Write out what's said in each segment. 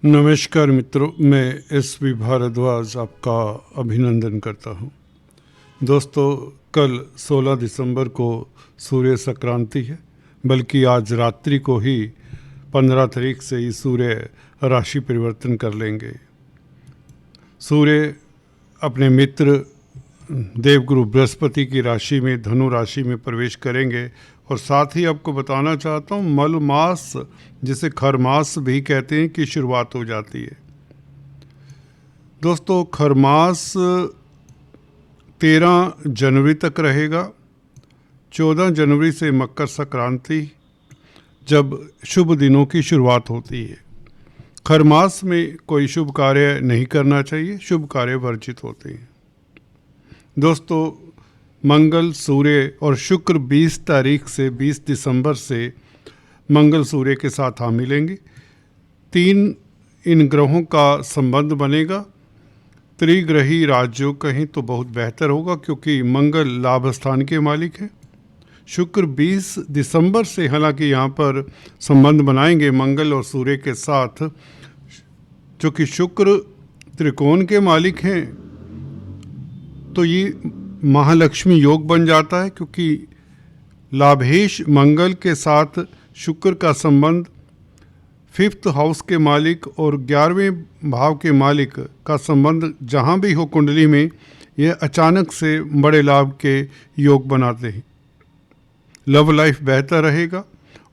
नमस्कार मित्रों, मैं एस.वी. भारद्वाज आपका अभिनंदन करता हूं। दोस्तों, कल 16 दिसंबर को सूर्य संक्रांति है, बल्कि आज रात्रि को ही 15 तारीख से ही सूर्य राशि परिवर्तन कर लेंगे। सूर्य अपने मित्र देवगुरु बृहस्पति की राशि में, धनु राशि में प्रवेश करेंगे। और साथ ही आपको बताना चाहता हूँ, मल मास जिसे खरमास भी कहते हैं की शुरुआत हो जाती है। दोस्तों, खरमास 13 जनवरी तक रहेगा। 14 जनवरी से मकर संक्रांति, जब शुभ दिनों की शुरुआत होती है। खरमास में कोई शुभ कार्य नहीं करना चाहिए, शुभ कार्य वर्जित होते हैं। दोस्तों, मंगल, सूर्य और शुक्र 20 तारीख से 20 दिसंबर से मंगल सूर्य के साथ आ मिलेंगे। 3 इन ग्रहों का संबंध बनेगा। त्रिग्रही राजयोग कहें तो बहुत बेहतर होगा, क्योंकि मंगल लाभ स्थान के मालिक हैं। शुक्र 20 दिसंबर से हालांकि यहाँ पर संबंध बनाएंगे मंगल और सूर्य के साथ, जो कि शुक्र त्रिकोण के मालिक हैं, तो ये महालक्ष्मी योग बन जाता है, क्योंकि लाभेश मंगल के साथ शुक्र का संबंध 5th हाउस के मालिक और 11वें भाव के मालिक का संबंध जहाँ भी हो कुंडली में, यह अचानक से बड़े लाभ के योग बनाते हैं। लव लाइफ बेहतर रहेगा।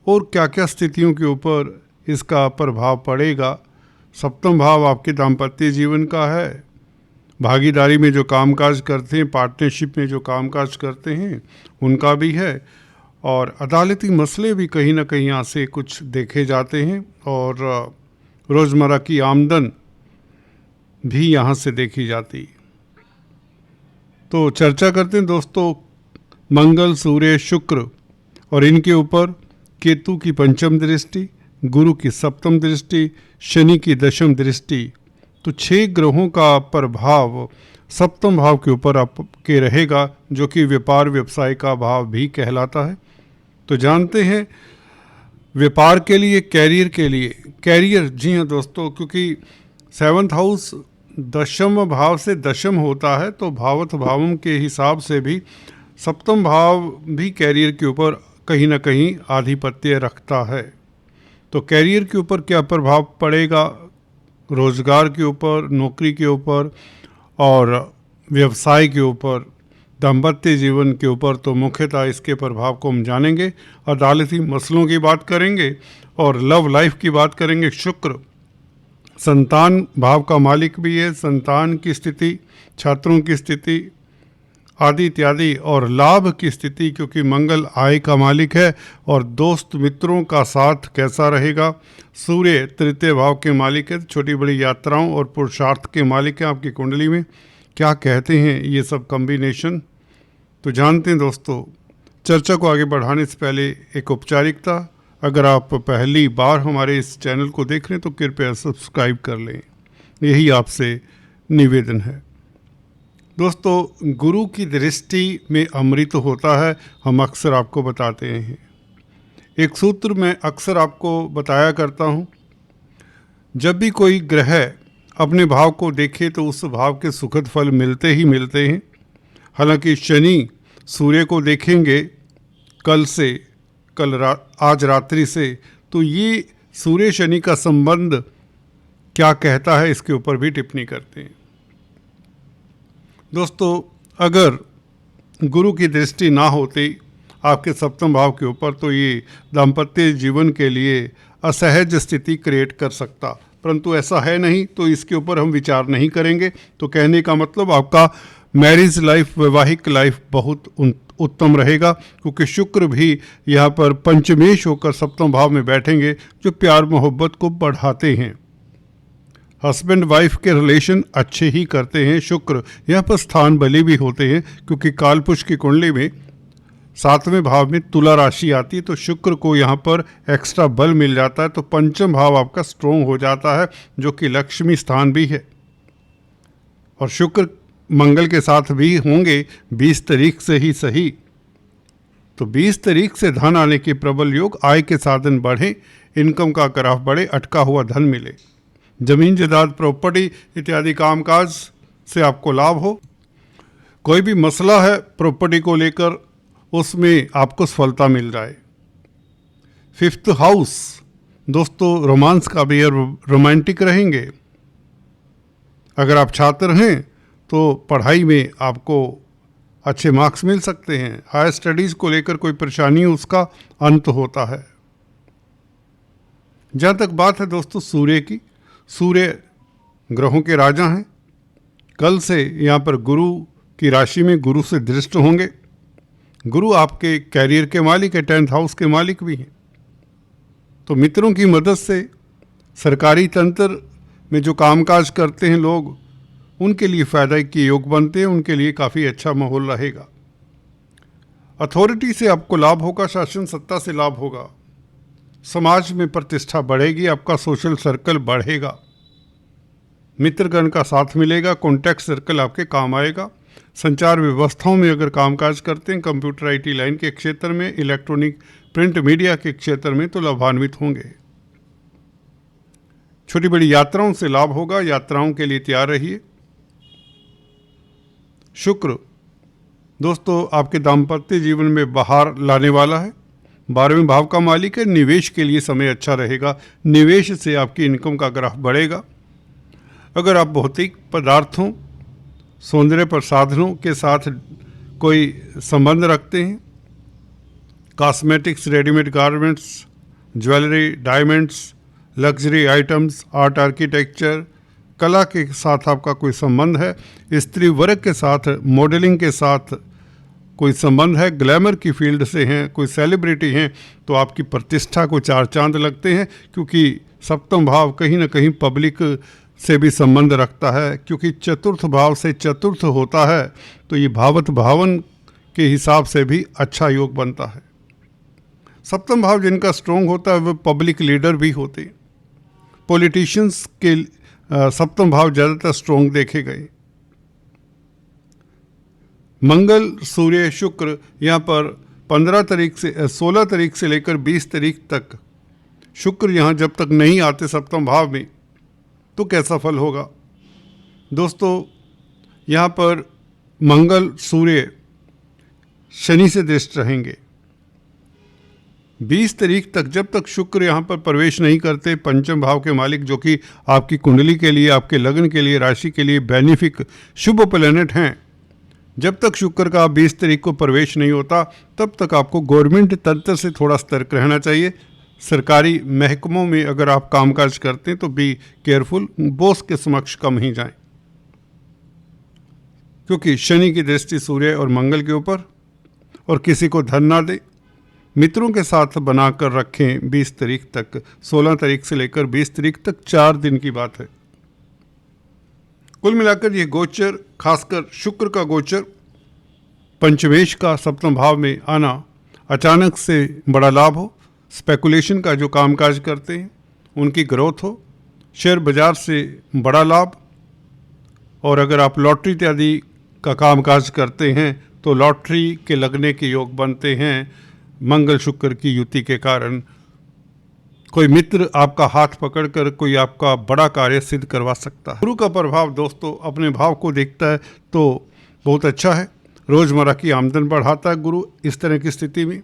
और क्या क्या स्थितियों के ऊपर इसका प्रभाव पड़ेगा। 7वां भाव आपके दाम्पत्य जीवन का है। भागीदारी में जो कामकाज करते हैं, पार्टनरशिप में जो कामकाज करते हैं, उनका भी है। और अदालती मसले भी कहीं ना कहीं यहाँ से कुछ देखे जाते हैं। और रोज़मर्रा की आमदन भी यहाँ से देखी जाती है। तो चर्चा करते हैं दोस्तों, मंगल, सूर्य, शुक्र और इनके ऊपर केतु की 5वीं दृष्टि, गुरु की 7वीं दृष्टि, शनि की 10वीं दृष्टि। तो 6 ग्रहों का प्रभाव 7वें भाव के ऊपर आपके रहेगा, जो कि व्यापार व्यवसाय का भाव भी कहलाता है। तो जानते हैं, व्यापार के लिए, कैरियर के लिए, कैरियर, जी हाँ दोस्तों, क्योंकि 7th हाउस 10वें भाव से 10म होता है, तो भावत भावम के हिसाब से भी 7वां भाव भी कैरियर के ऊपर कहीं ना कहीं आधिपत्य रखता है। तो कैरियर के ऊपर क्या प्रभाव पड़ेगा, रोजगार के ऊपर, नौकरी के ऊपर और व्यवसाय के ऊपर, दाम्पत्य जीवन के ऊपर, तो मुख्यतः इसके प्रभाव को हम जानेंगे। अदालती मसलों की बात करेंगे और लव लाइफ की बात करेंगे। शुक्र संतान भाव का मालिक भी है, संतान की स्थिति, छात्रों की स्थिति आदि इत्यादि, और लाभ की स्थिति, क्योंकि मंगल आय का मालिक है। और दोस्त मित्रों का साथ कैसा रहेगा। सूर्य 3य भाव के मालिक है, छोटी बड़ी यात्राओं और पुरुषार्थ के मालिक हैं। आपकी कुंडली में क्या कहते हैं ये सब कॉम्बिनेशन, तो जानते हैं दोस्तों। चर्चा को आगे बढ़ाने से पहले एक औपचारिकता, अगर आप पहली बार हमारे इस चैनल को देख रहे हैं तो कृपया सब्सक्राइब कर लें, यही आपसे निवेदन है। दोस्तों, गुरु की दृष्टि में अमृत होता है, हम अक्सर आपको बताते हैं। एक सूत्र मैं अक्सर आपको बताया करता हूँ, जब भी कोई ग्रह अपने भाव को देखे तो उस भाव के सुखद फल मिलते ही मिलते हैं। हालांकि शनि सूर्य को देखेंगे आज रात्रि से, तो ये सूर्य शनि का संबंध क्या कहता है, इसके ऊपर भी टिप्पणी करते हैं। दोस्तों, अगर गुरु की दृष्टि ना होती आपके 7वें भाव के ऊपर, तो ये दाम्पत्य जीवन के लिए असहज स्थिति क्रिएट कर सकता, परंतु ऐसा है नहीं, तो इसके ऊपर हम विचार नहीं करेंगे। तो कहने का मतलब आपका मैरिज लाइफ, वैवाहिक लाइफ बहुत उत्तम रहेगा, क्योंकि शुक्र भी यहाँ पर पंचमेश होकर 7वें भाव में बैठेंगे, जो प्यार मोहब्बत को बढ़ाते हैं। हस्बैंड वाइफ के रिलेशन अच्छे ही करते हैं। शुक्र यहाँ पर स्थान बली भी होते हैं, क्योंकि कालपुरुष की कुंडली में 7वें भाव में तुला राशि आती है, तो शुक्र को यहाँ पर एक्स्ट्रा बल मिल जाता है। तो 5वां भाव आपका स्ट्रोंग हो जाता है, जो कि लक्ष्मी स्थान भी है। और शुक्र मंगल के साथ भी होंगे 20 तारीख से ही सही, तो 20 तारीख से धन आने के प्रबल योग, आय के साधन बढ़े, इनकम का ग्राफ बढ़े, अटका हुआ धन मिले। जमीन जायदाद प्रॉपर्टी इत्यादि कामकाज से आपको लाभ हो। कोई भी मसला है प्रॉपर्टी को लेकर, उसमें आपको सफलता मिल जाए। 5th हाउस दोस्तों रोमांस का भी, रोमांटिक रहेंगे। अगर आप छात्र हैं तो पढ़ाई में आपको अच्छे मार्क्स मिल सकते हैं। हायर स्टडीज़ को लेकर कोई परेशानी हो, उसका अंत होता है। जहाँ तक बात है दोस्तों सूर्य की, सूर्य ग्रहों के राजा हैं। कल से यहाँ पर गुरु की राशि में गुरु से दृष्ट होंगे। गुरु आपके कैरियर के मालिक है, 10th हाउस के मालिक भी हैं। तो मित्रों की मदद से सरकारी तंत्र में जो कामकाज करते हैं लोग, उनके लिए फ़ायदा के योग बनते हैं, उनके लिए काफ़ी अच्छा माहौल रहेगा। अथॉरिटी से आपको लाभ होगा, शासन सत्ता से लाभ होगा, समाज में प्रतिष्ठा बढ़ेगी, आपका सोशल सर्कल बढ़ेगा, मित्रगण का साथ मिलेगा, कॉन्टैक्ट सर्कल आपके काम आएगा। संचार व्यवस्थाओं में अगर कामकाज करते हैं, कंप्यूटर IT लाइन के क्षेत्र में, इलेक्ट्रॉनिक प्रिंट मीडिया के क्षेत्र में, तो लाभान्वित होंगे। छोटी बड़ी यात्राओं से लाभ होगा, यात्राओं के लिए तैयार रहिए। शुक्र दोस्तों आपके दाम्पत्य जीवन में बहार लाने वाला है। 12वें भाव का मालिक है। निवेश के लिए समय अच्छा रहेगा, निवेश से आपकी इनकम का ग्राफ बढ़ेगा। अगर आप भौतिक पदार्थों, सौंदर्य प्रसाधनों के साथ कोई संबंध रखते हैं, cosmetics, readymade garments, jewellery, diamonds, luxury items, art, architecture, कला के साथ आपका कोई संबंध है, स्त्री वर्ग के साथ, मॉडलिंग के साथ कोई संबंध है, ग्लैमर की फील्ड से हैं, कोई सेलिब्रिटी हैं, तो आपकी प्रतिष्ठा को 4 चांद लगते हैं। क्योंकि 7वां भाव कहीं ना कहीं पब्लिक से भी संबंध रखता है, क्योंकि 4th भाव से चतुर्थ होता है, तो ये भावत भावन के हिसाब से भी अच्छा योग बनता है। 7वां भाव जिनका स्ट्रोंग होता है वो पब्लिक लीडर भी होते हैं। पॉलिटिशियंस के 7वां भाव ज़्यादातर स्ट्रोंग देखे गए। मंगल, सूर्य, शुक्र यहाँ पर 16 तारीख से लेकर 20 तारीख तक, शुक्र यहाँ जब तक नहीं आते 7वां भाव में, तो कैसा फल होगा दोस्तों। यहाँ पर मंगल, सूर्य शनि से दृष्ट रहेंगे। 20 तारीख तक, जब तक शुक्र यहाँ पर प्रवेश नहीं करते, 5वें भाव के मालिक जो कि आपकी कुंडली के लिए, आपके लग्न के लिए, राशि के लिए बेनिफिक शुभ प्लैनेट हैं, जब तक शुक्र का 20 तारीख को प्रवेश नहीं होता, तब तक आपको गवर्नमेंट तंत्र से थोड़ा सतर्क रहना चाहिए। सरकारी महकमों में अगर आप कामकाज करते हैं तो बी केयरफुल, बॉस के समक्ष कम ही जाएं, क्योंकि शनि की दृष्टि सूर्य और मंगल के ऊपर। और किसी को धन ना दे, मित्रों के साथ बनाकर रखें 20 तारीख तक। 16 तारीख से लेकर 20 तारीख तक 4 दिन की बात है। कुल मिलाकर ये गोचर, खासकर शुक्र का गोचर, पंचमेश का 7वां भाव में आना, अचानक से बड़ा लाभ हो, स्पेकुलेशन का जो कामकाज करते हैं उनकी ग्रोथ हो, शेयर बाजार से बड़ा लाभ, और अगर आप लॉटरी इत्यादि का कामकाज करते हैं तो लॉटरी के लगने के योग बनते हैं। मंगल शुक्र की युति के कारण कोई मित्र आपका हाथ पकड़कर कोई आपका बड़ा कार्य सिद्ध करवा सकता है। गुरु का प्रभाव दोस्तों अपने भाव को देखता है तो बहुत अच्छा है, रोज़मर्रा की आमदन बढ़ाता है गुरु। इस तरह की स्थिति में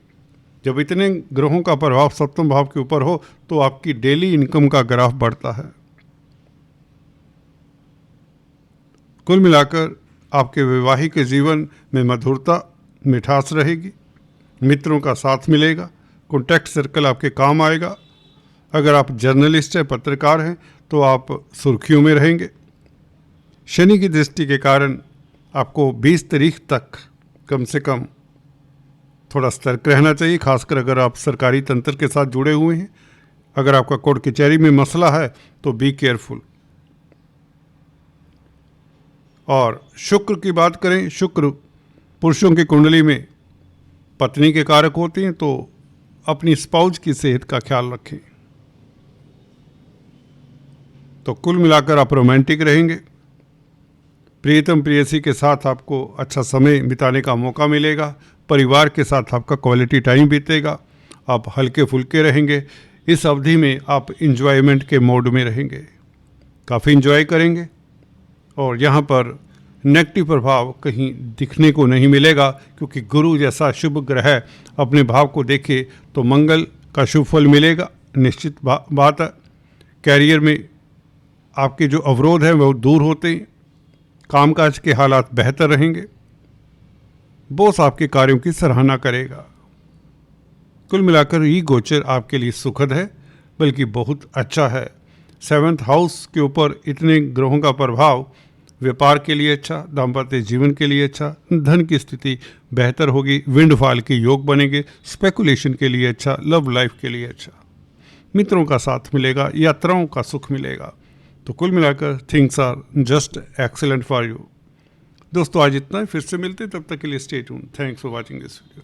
जब इतने ग्रहों का प्रभाव 7वें भाव के ऊपर हो तो आपकी डेली इनकम का ग्राफ बढ़ता है। कुल मिलाकर आपके वैवाहिक जीवन में मधुरता, मिठास रहेगी, मित्रों का साथ मिलेगा, कॉन्टैक्ट सर्कल आपके काम आएगा। अगर आप जर्नलिस्ट हैं, पत्रकार हैं, तो आप सुर्खियों में रहेंगे। शनि की दृष्टि के कारण आपको 20 तारीख तक कम से कम थोड़ा सतर्क रहना चाहिए, खासकर अगर आप सरकारी तंत्र के साथ जुड़े हुए हैं। अगर आपका कोर्ट कचहरी में मसला है तो बी केयरफुल। और शुक्र की बात करें, शुक्र पुरुषों की कुंडली में पत्नी के कारक होते हैं, तो अपनी स्पाउस की सेहत का ख्याल रखें। तो कुल मिलाकर आप रोमांटिक रहेंगे, प्रियतम प्रेयसी के साथ आपको अच्छा समय बिताने का मौका मिलेगा, परिवार के साथ आपका क्वालिटी टाइम बीतेगा, आप हल्के फुल्के रहेंगे। इस अवधि में आप इंजॉयमेंट के मोड में रहेंगे। काफ़ी इंजॉय करेंगे और यहाँ पर नेगेटिव प्रभाव कहीं दिखने को नहीं मिलेगा, क्योंकि गुरु जैसा शुभ ग्रह अपने भाव को देखे तो मंगल का शुभ फल मिलेगा। निश्चित बात है, कैरियर में आपके जो अवरोध हैं वो दूर होते हैं, कामकाज के हालात बेहतर रहेंगे, बॉस आपके कार्यों की सराहना करेगा। कुल मिलाकर ये गोचर आपके लिए सुखद है, बल्कि बहुत अच्छा है। 7th हाउस के ऊपर इतने ग्रहों का प्रभाव व्यापार के लिए अच्छा, दाम्पत्य जीवन के लिए अच्छा, धन की स्थिति बेहतर होगी, विंडफॉल के योग बनेंगे, स्पेकुलेशन के लिए अच्छा, लव लाइफ के लिए अच्छा, मित्रों का साथ मिलेगा, यात्राओं का सुख मिलेगा। तो कुल मिलाकर things are just excellent for you. दोस्तों आज इतना ही, फिर से मिलते, तब तक के लिए stay tuned. Thanks for watching this video.